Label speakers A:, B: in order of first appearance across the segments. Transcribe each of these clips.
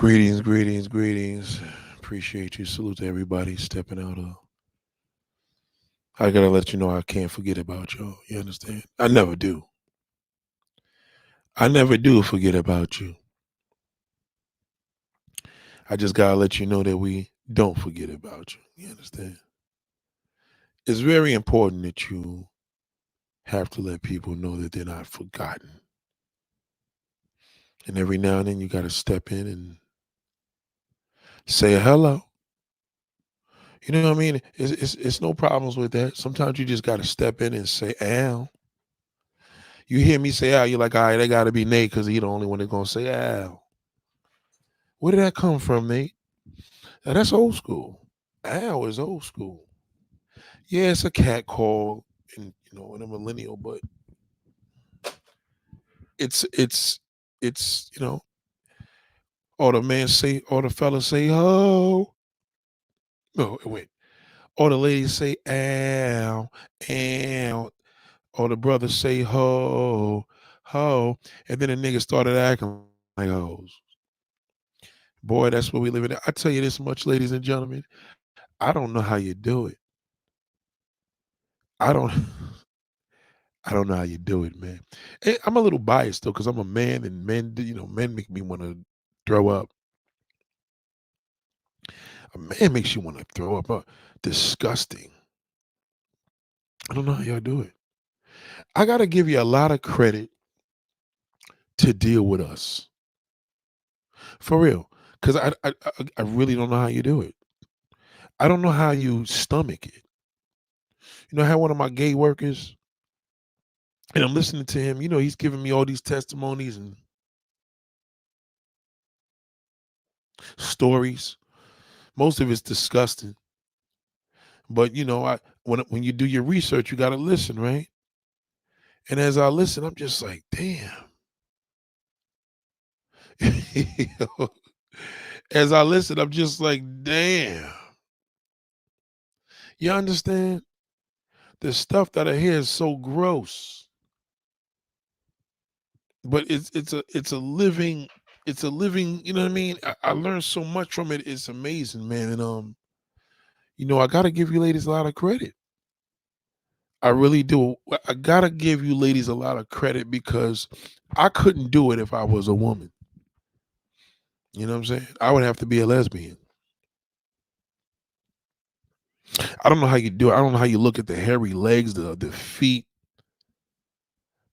A: Greetings, greetings, greetings. Appreciate you. Salute to everybody stepping out. I gotta let you know I can't forget about y'all. You understand? I never do. I never do forget about you. I just gotta let you know that we don't forget about you. You understand? It's very important that you have to let people know that they're not forgotten. And every now and then you gotta step in and say hello. You know what I mean? It's no problems with that. Sometimes you just gotta step in and say, Al. You hear me say Al, you're like, all right, they gotta be Nate because he the only one that's gonna say Al. Where did that come from, Nate? Now, that's old school. Al is old school. Yeah, it's a cat call in a millennial, but it's it's or the man say or the fella say, oh no, wait. Or the ladies say Al, Al, or the brothers say ho, ho, and then the nigga started acting like hoes. Boy, that's what we live in. I tell you this much, ladies and gentlemen. I don't know how you do it. I don't I don't know how you do it, man. I'm a little biased though, because I'm a man and men make me want to throw up. A man makes you want to throw up. Disgusting. I don't know how y'all do it. I gotta give you a lot of credit to deal with us. For real. Cause I really don't know how you do it. I don't know how you stomach it. You know, I had one of my gay workers and I'm listening to him, he's giving me all these testimonies and stories. Most of it's disgusting. But when you do your research, you gotta listen, right? And as I listen, I'm just like, damn. As I listen, I'm just like, damn. You understand? The stuff that I hear is so gross. But it's a living, you know what I mean? I learned so much from it. It's amazing, man. And I gotta give you ladies a lot of credit. I really do. I gotta give you ladies a lot of credit because I couldn't do it if I was a woman. You know what I'm saying? I would have to be a lesbian. I don't know how you do it. I don't know how you look at the hairy legs, the feet,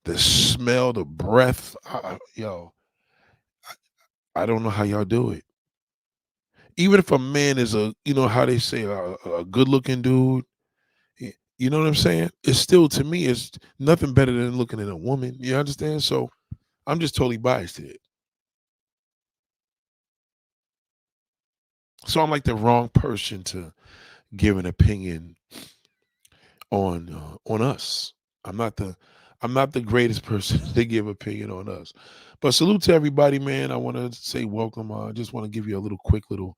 A: the smell, the breath. I don't know how y'all do it. Even if a man is how they say a good looking dude, you know what I'm saying? It's still to me, it's nothing better than looking at a woman. You understand? So I'm just totally biased to it. So I'm like the wrong person to give an opinion on us. I'm not the I'm not the greatest person to give opinion on us. But salute to everybody, man. I want to say welcome. I just want to give you a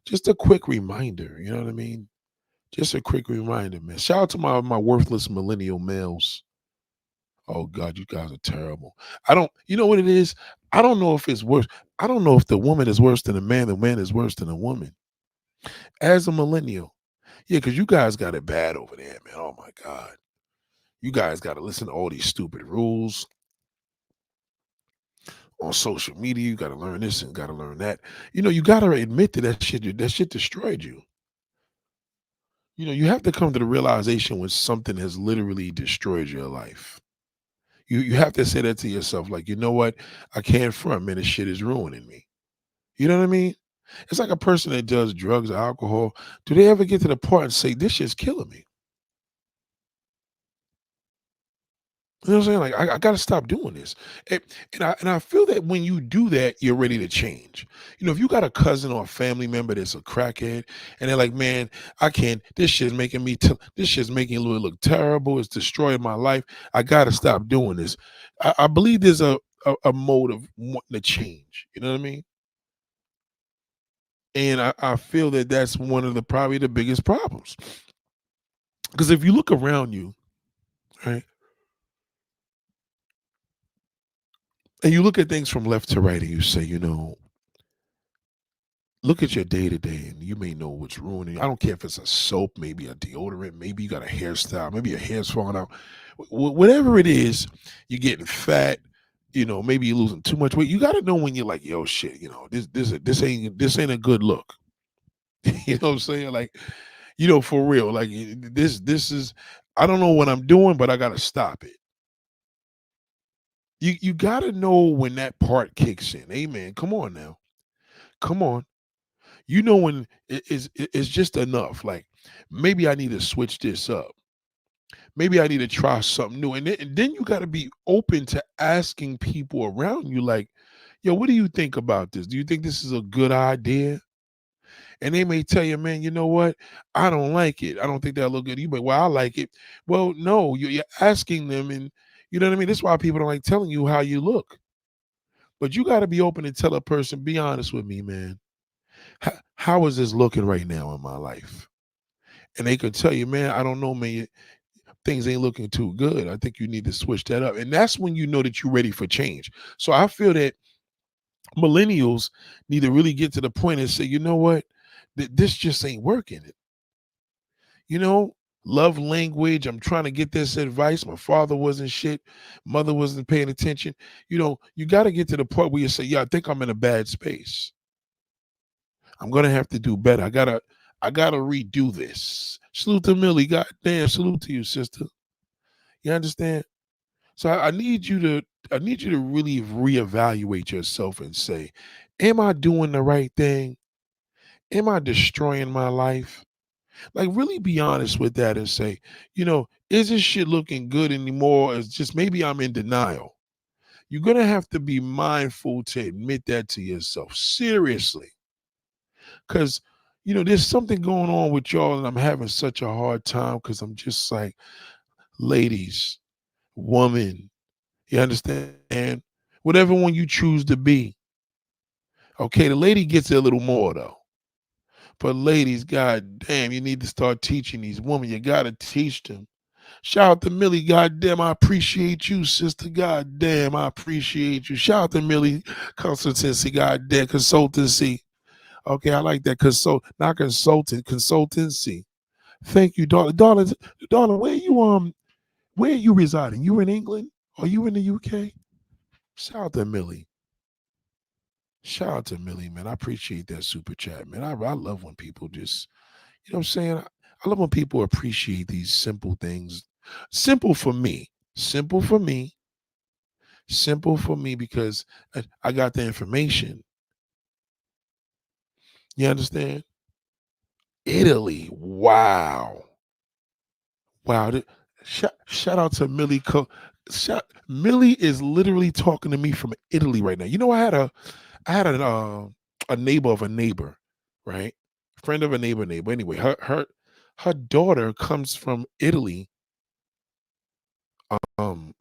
A: just a quick reminder. You know what I mean? Just a quick reminder, man. Shout out to my worthless millennial males. Oh God, you guys are terrible. I don't. You know what it is? I don't know if it's worse. I don't know if the woman is worse than the man. The man is worse than the woman. As a millennial, yeah, because you guys got it bad over there, man. Oh my God. You guys got to listen to all these stupid rules on social media. You got to learn this and got to learn that. You got to admit that shit destroyed you. You have to come to the realization when something has literally destroyed your life. You have to say that to yourself, like, you know what? I can't front, man. This shit is ruining me. You know what I mean? It's like a person that does drugs or alcohol. Do they ever get to the part and say, this shit's killing me? You know what I'm saying? Like I got to stop doing this, and I feel that when you do that, you're ready to change. If you got a cousin or a family member that's a crackhead, and they're like, "Man, I can't. This shit's making it look terrible. It's destroying my life. I got to stop doing this." I believe there's a mode of wanting to change. You know what I mean? And I feel that that's one of the probably the biggest problems because if you look around you, right, and you look at things from left to right, and you say, look at your day to day, and you may know what's ruining you. I don't care if it's a soap, maybe a deodorant, maybe you got a hairstyle, maybe your hair's falling out. Whatever it is, you're getting fat. Maybe you're losing too much weight. You got to know when you're like, yo, shit. This ain't a good look. You know what I'm saying? Like, for real. Like this is. I don't know what I'm doing, but I got to stop it. You got to know when that part kicks in. Amen. Come on now. Come on. When it's just enough. Like, maybe I need to switch this up. Maybe I need to try something new. And then you got to be open to asking people around you, like, yo, what do you think about this? Do you think this is a good idea? And they may tell you, man, you know what? I don't like it. I don't think that'll look good. You but well, I like it. Well, no, you're asking them, and you know what I mean? That's why people don't like telling you how you look. But you got to be open and tell a person, be honest with me, man. How is this looking right now in my life? And they could tell you, man, I don't know, man. Things ain't looking too good. I think you need to switch that up. And that's when you know that you're ready for change. So I feel that millennials need to really get to the point and say, you know what? This just ain't working. You know, love language. I'm trying to get this advice. My father wasn't shit. Mother wasn't paying attention. You got to get to the point where you say, yeah, I think I'm in a bad space. I'm gonna have to do better. I gotta redo this. Salute to Millie. God damn, salute to you, sister. You understand? So I need you to really reevaluate yourself and say, am I doing the right thing? Am I destroying my life? Like, really be honest with that and say, is this shit looking good anymore? It's just maybe I'm in denial. You're gonna have to be mindful to admit that to yourself. Seriously. Because there's something going on with y'all, and I'm having such a hard time because I'm just like, ladies, woman, you understand? Whatever one you choose to be. Okay, the lady gets it a little more though. But ladies, god damn, you need to start teaching these women. You gotta teach them. Shout out to Millie, god damn, I appreciate you, sister. God damn, I appreciate you. Shout out to Millie Consultancy, god damn, consultancy. Okay, I like that. Not consultant, consultancy. Thank you, darling. Darling, where are you residing? You in England? Are you in the UK? Shout out to Millie. Shout out to Millie, man. I appreciate that super chat, man. I love when people just, you know what I'm saying? I love when people appreciate these simple things. Simple for me. Simple for me. Simple for me because I got the information. You understand? Italy. Wow. Wow. Shout out to Millie. Millie is literally talking to me from Italy right now. I had a neighbor of a neighbor, right? Friend of a neighbor. Anyway, her daughter comes from Italy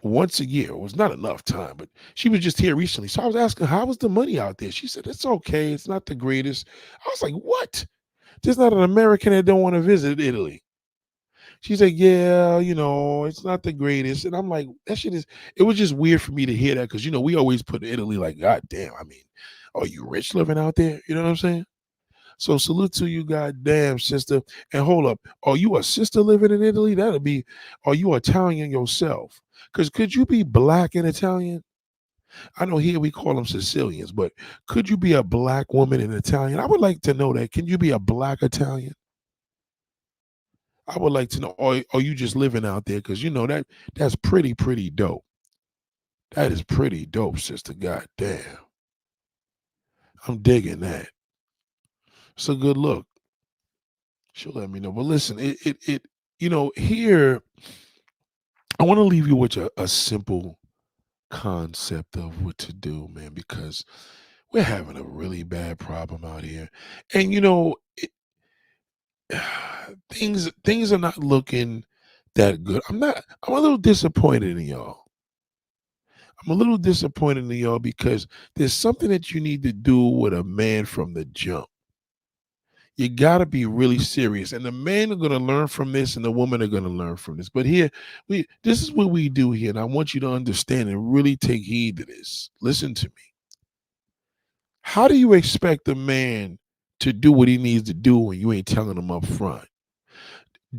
A: once a year. It was not enough time, but she was just here recently. So I was asking, how was the money out there? She said, it's okay. It's not the greatest. I was like, what? There's not an American that don't want to visit Italy. She's like, yeah, it's not the greatest. And I'm like, that shit is, it was just weird for me to hear that because, we always put Italy like, God damn, I mean, are you rich living out there? You know what I'm saying? So salute to you, goddamn sister. And hold up, are you a sister living in Italy? Are you Italian yourself? Because could you be black and Italian? I know here we call them Sicilians, but could you be a black woman in Italian? I would like to know that. Can you be a black Italian? I would like to know, or are you just living out there? Because that's pretty dope. That is pretty dope, sister. God damn. I'm digging that. It's a good look. She'll let me know. But listen, here, I want to leave you with a simple concept of what to do, man, because we're having a really bad problem out here. And things are not looking that good. I'm a little disappointed in y'all. I'm a little disappointed in y'all because there's something that you need to do with a man from the jump. You got to be really serious, and the men are going to learn from this, and the women are going to learn from this. But here, this is what we do here, and I want you to understand and really take heed to this. Listen to me. How do you expect a man to do what he needs to do when you ain't telling him up front.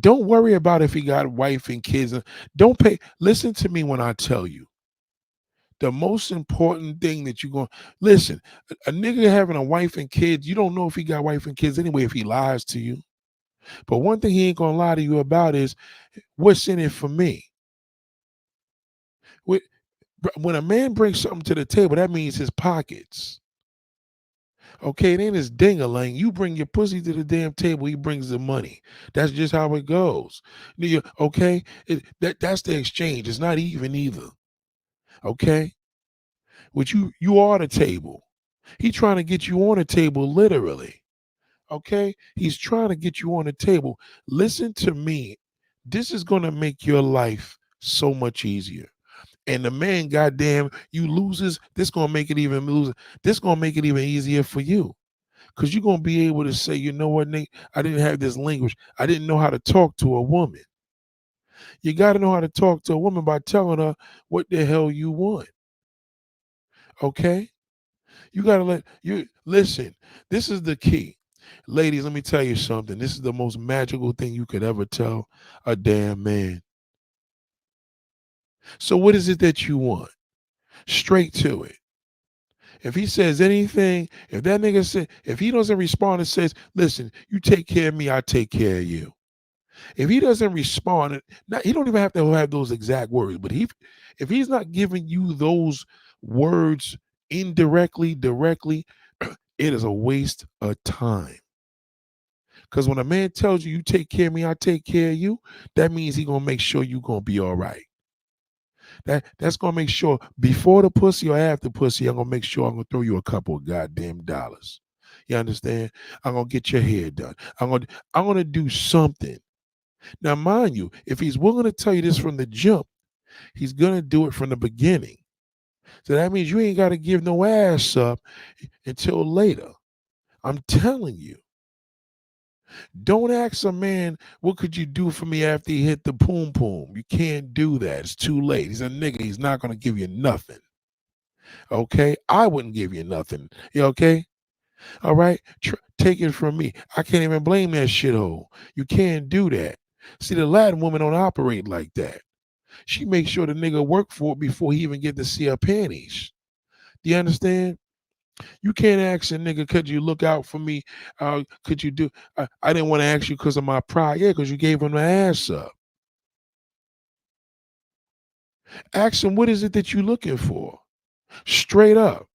A: Don't worry about if he got a wife and kids. Don't pay. Listen to me when I tell you. The most important thing that you're going to listen, a nigga having a wife and kids, you don't know if he got wife and kids anyway if he lies to you. But one thing he ain't gonna lie to you about is what's in it for me. When a man brings something to the table, that means his pockets. Okay, it ain't his ding-a-ling. You bring your pussy to the damn table, he brings the money. That's just how it goes. Okay, that's the exchange. It's not even either. Okay, which you are the table. He trying to get you on the table literally. Okay, he's trying to get you on the table. Listen to me. This is gonna make your life so much easier. And the man, goddamn, you loses. This gonna make it even lose. This gonna make it even easier for you, because you're gonna be able to say, you know what, Nate, I didn't have this language. I didn't know how to talk to a woman. You got to know how to talk to a woman by telling her what the hell you want. Okay, you got to let you listen. This is the key, ladies. Let me tell you something. This is the most magical thing you could ever tell a damn man. So, what is it that you want? Straight to it. If he says anything, if that nigga said, if he doesn't respond and says, listen, you take care of me, I take care of you. If he doesn't respond, he don't even have to have those exact words, but if he's not giving you those words indirectly, directly, it is a waste of time. Because when a man tells you, you take care of me, I take care of you, that means he gonna make sure you gonna be all right. That's gonna make sure before the pussy or after pussy, I'm gonna make sure I'm gonna throw you a couple of goddamn dollars. You understand? I'm gonna get your hair done. I'm gonna do something. Now, mind you, if he's willing to tell you this from the jump, he's gonna do it from the beginning. So that means you ain't gotta give no ass up until later. I'm telling you. Don't ask a man, what could you do for me after he hit the Pum Pum? You can't do that. It's too late. He's a nigga. He's not going to give you nothing. Okay? I wouldn't give you nothing. You okay? All right? Take it from me. I can't even blame that shithole. You can't do that. See, the Latin woman don't operate like that. She makes sure the nigga work for it before he even get to see her panties. Do you understand? You can't ask a nigga, could you look out for me? Could you do? I didn't want to ask you because of my pride. Yeah, because you gave him the ass up. Ask him, what is it that you looking for? Straight up.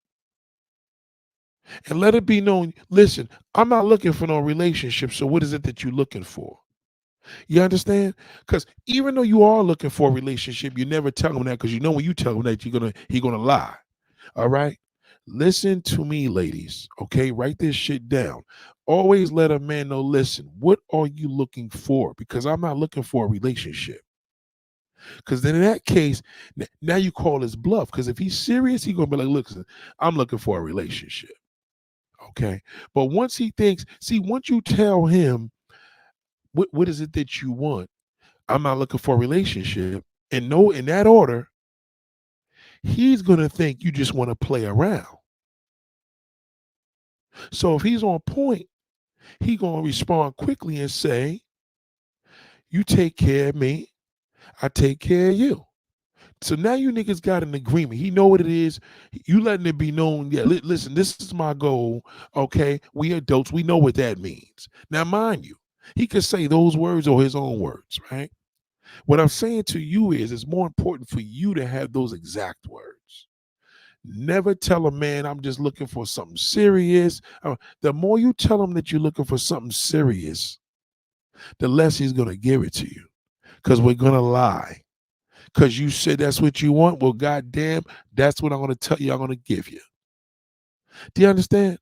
A: And let it be known, listen, I'm not looking for no relationship, so what is it that you're looking for? You understand? Because even though you are looking for a relationship, you never tell him that, because you know when you tell him that, he gonna lie. All right? Listen to me, ladies. Okay, write this shit down. Always let a man know, listen, what are you looking for? Because I'm not looking for a relationship. Because then in that case, now you call his bluff. Because if he's serious, he's gonna be like, listen, I'm looking for a relationship. Okay. But once he thinks, see, once you tell him what is it that you want, I'm not looking for a relationship, and no, in that order, he's gonna think you just want to play around. So if he's on point, he gonna respond quickly and say, you take care of me, I take care of you. So now you niggas got an agreement. He know what it is. You letting it be known. Yeah, listen, this is my goal. Okay, we adults, we know what that means. Now, mind you, he could say those words or his own words, right? What I'm saying to you is, it's more important for you to have those exact words. Never tell a man, I'm just looking for something serious. The more you tell him that you're looking for something serious, the less he's going to give it to you, because we're going to lie. Because you said that's what you want. Well, goddamn, that's what I'm going to tell you I'm going to give you. Do you understand?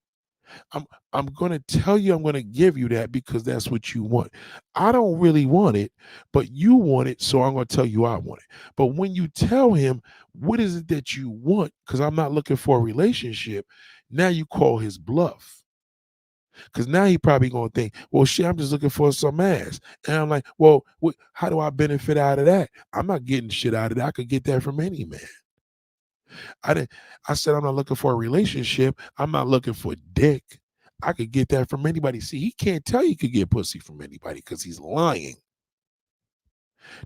A: I'm going to tell you I'm going to give you that because that's what you want. I don't really want it, but you want it, so I'm going to tell you I want it. But when you tell him what is it that you want, because I'm not looking for a relationship, now you call his bluff. Because now he probably going to think, well, shit, I'm just looking for some ass. And I'm like, well, how do I benefit out of that? I'm not getting shit out of that. I could get that from any man. I said I'm not looking for a relationship. I'm not looking for dick. I could get that from anybody. See, he can't tell you could get pussy from anybody because he's lying.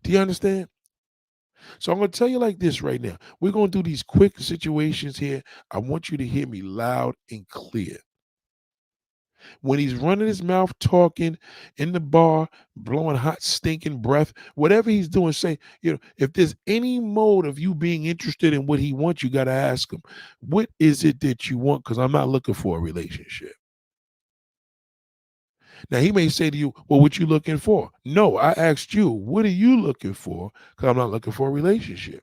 A: Do you understand? So I'm going to tell you like this right now. We're going to do these quick situations here. I want you to hear me loud and clear. When he's running his mouth, talking in the bar, blowing hot, stinking breath, whatever he's doing, say, if there's any mode of you being interested in what he wants, you got to ask him, what is it that you want? Because I'm not looking for a relationship. Now, he may say to you, well, what you looking for? No, I asked you, what are you looking for? Because I'm not looking for a relationship.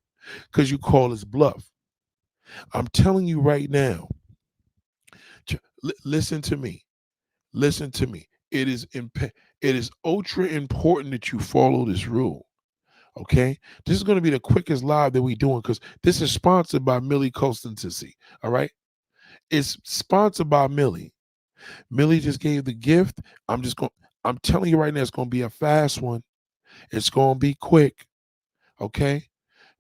A: Because you call his bluff. I'm telling you right now, listen to me. Listen to me. It is ultra important that you follow this rule. Okay, this is going to be the quickest live that we're doing because this is sponsored by Millie Constancy. All right, it's sponsored by Millie. Millie just gave the gift. I'm telling you right now, it's going to be a fast one. It's going to be quick. Okay,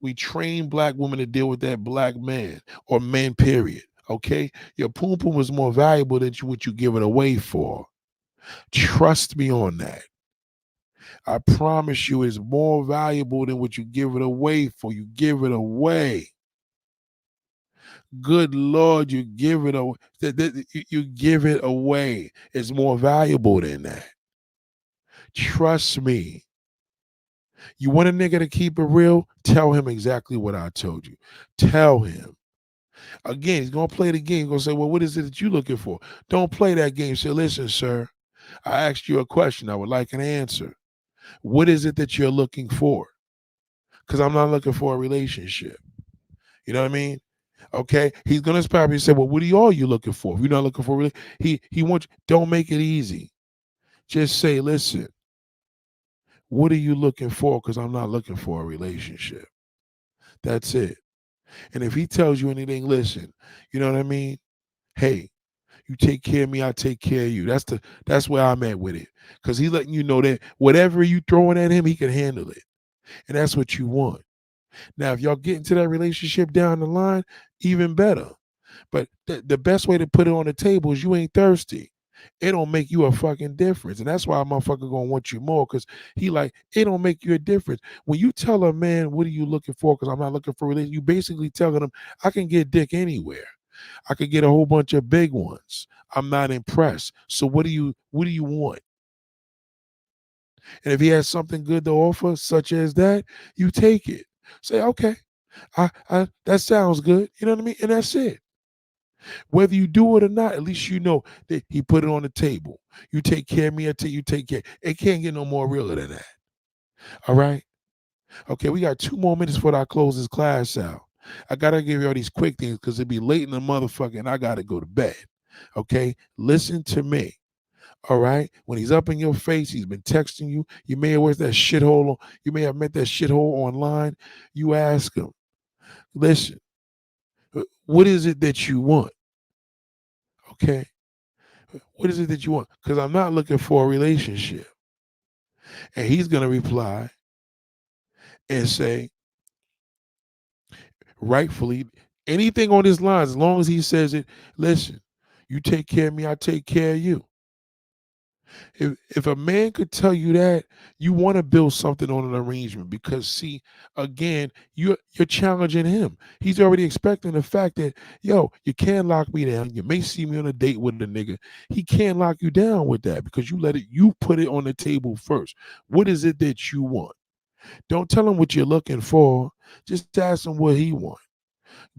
A: we train black women to deal with that black man or man. Period. Okay, your pum pum is more valuable than what you give it away for. Trust me on that. I promise you it's more valuable than what you give it away for. You give it away. Good Lord, you give it away. You give it away. It's more valuable than that. Trust me. You want a nigga to keep it real? Tell him exactly what I told you. Tell him. Again, he's going to play the game. He's going to say, well, what is it that you're looking for? Don't play that game. Say, listen, sir, I asked you a question. I would like an answer. What is it that you're looking for? Because I'm not looking for a relationship. You know what I mean? Okay. He's gonna probably say, well, what are you looking for? If you're not looking for he wants don't make it easy. Just say, listen, what are you looking for? Because I'm not looking for a relationship. That's it. And if he tells you anything, listen, you know what I mean? Hey, you take care of me, I take care of you. That's where I'm at with it. Because he's letting you know that whatever you throwing at him, he can handle it. And that's what you want. Now, if y'all get into that relationship down the line, even better. But the best way to put it on the table is you ain't thirsty. It don't make you a fucking difference. And that's why a motherfucker gonna want you more because it don't make you a difference. When you tell a man, what are you looking for? Because I'm not looking for a relationship, you basically telling him, I can get dick anywhere. I could get a whole bunch of big ones. I'm not impressed. So what do you want? And if he has something good to offer, such as that, you take it. Say, okay, I that sounds good. You know what I mean? And that's it. Whether you do it or not, at least you know that he put it on the table. You take care of me until you take care. It can't get no more realer than that. All right? Okay, we got 2 more minutes before I close this class out. I gotta give you all these quick things because it'd be late in the motherfucker and I gotta go to bed. Okay? Listen to me. All right. When he's up in your face, he's been texting you. You may have met that shithole. You may have met that shithole online. You ask him, listen, what is it that you want? Okay. What is it that you want? Because I'm not looking for a relationship. And he's gonna reply and say, rightfully, anything on this line, as long as he says it, listen, you take care of me, I take care of you. If a man could tell you that, you want to build something on an arrangement because see, again, you're challenging him. He's already expecting the fact that, yo, you can't lock me down. You may see me on a date with a nigga. He can't lock you down with that because you put it on the table first. What is it that you want? Don't tell him what you're looking for. Just ask him what he wants.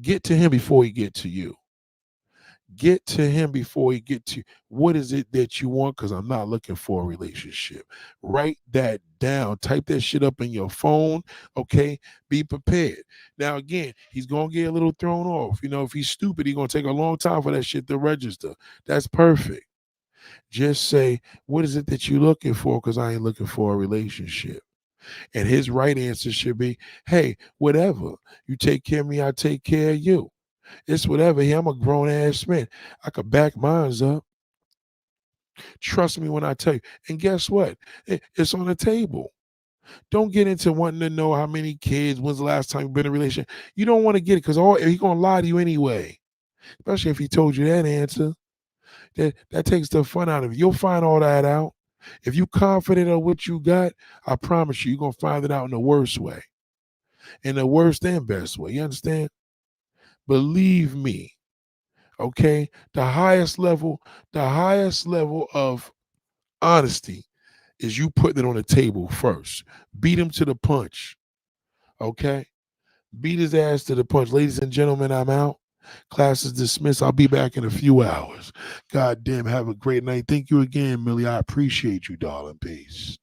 A: Get to him before he get to you. Get to him before he get to you. What is it that you want? Because I'm not looking for a relationship. Write that down. Type that shit up in your phone. Okay. Be prepared. Now, again, he's going to get a little thrown off. You know, if he's stupid, he's going to take a long time for that shit to register. That's perfect. Just say, what is it that you're looking for? Because I ain't looking for a relationship. And his right answer should be, hey, whatever. You take care of me, I take care of you. It's whatever. Hey, I'm a grown ass man. I could back mines up. Trust me when I tell you. And guess what? It's on the table. Don't get into wanting to know how many kids, when's the last time you've been in a relationship. You don't want to get it because he's going to lie to you anyway, especially if he told you that answer. That takes the fun out of it. You'll find all that out. If you confident of what you got, I promise you, you're gonna find it out in the worst way, in the worst and best way. You understand? Believe me. Okay, the highest level of honesty is you putting it on the table first. Beat him to the punch. Okay, beat his ass to the punch. Ladies and gentlemen, I'm out. Class is dismissed. I'll be back in a few hours. God damn, have a great night. Thank you again, Millie. I appreciate you, darling. Peace.